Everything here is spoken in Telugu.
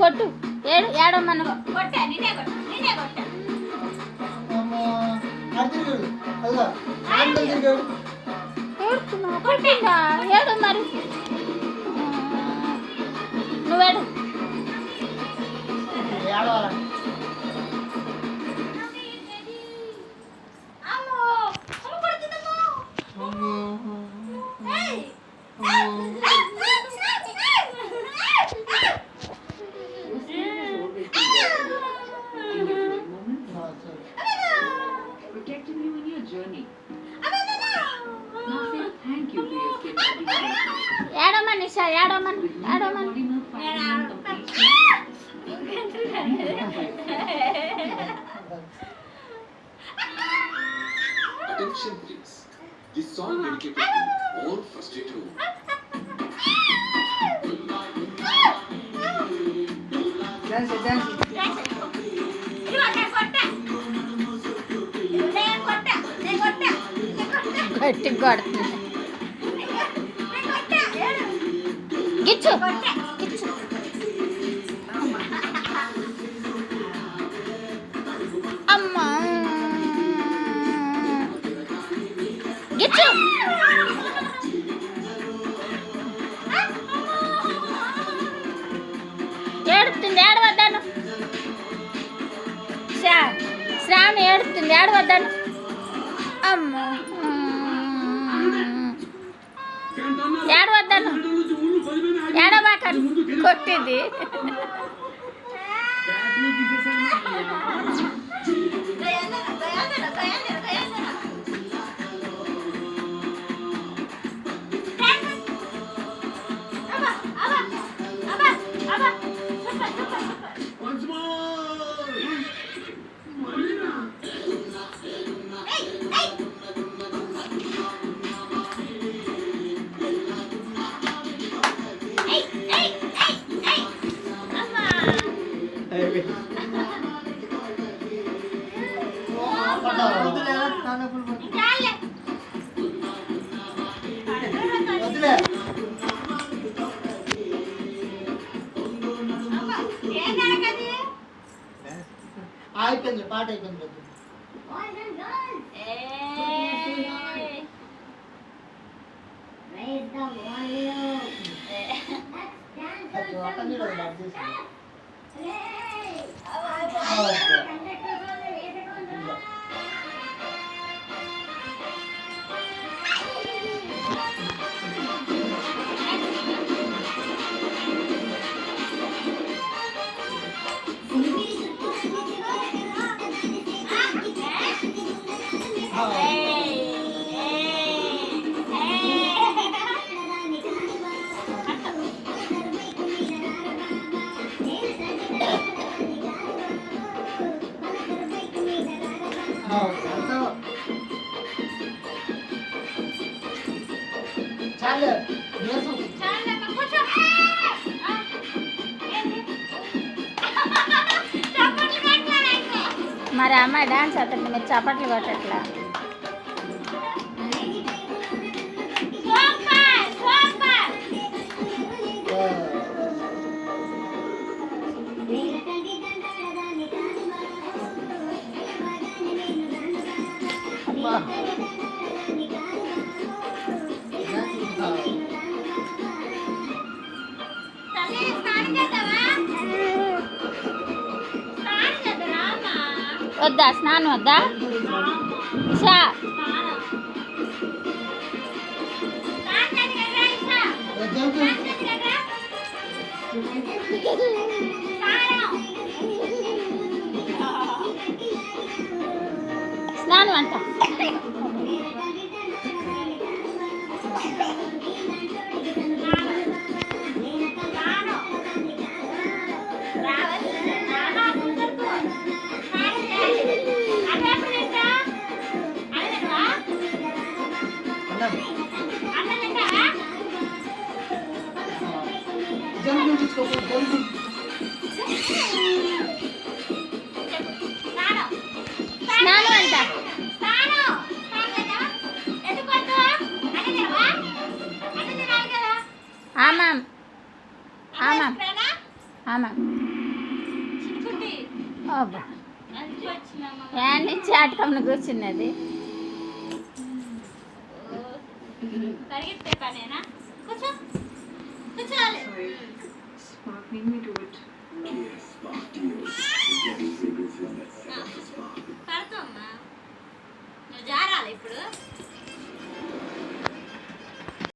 కొట్టు ఏడమ్మను ఏడు మరి నువ్వేడు ఏడమ్మా నిషా ఏడమ్మని Attention please. This song dedicated to all frustrated. Dance. గట్టి కొడుతుంది గిచ్చు అమ్మా గిచ్చు ఏడుతుంది ఏడవద్దాను శ్రావణి ఏడుతుంది ఏడవద్దాను అమ్మా ఏడవద్దాను ఏడవాక కొట్టింది అయిపోయింది పాట అయిపోయింది మరి అమ్మాయి డాన్స్ అవుతుంది మీరు చప్పట్లు కొట్టట్లా వద్దా స్నానం వద్దా ఇషా స్నానం అంట స్నానం అంట ఆమాం ఆమాం ఆమె చిట్టుకుట్టి అబ్బా అందుకు వచ్చినామా ఏంటి చాటకమ్మ కూర్చున్నది పరిగెత్తే పనేనా కూర్చో కూర్చోవాలి Sorry. Spark, need me to it.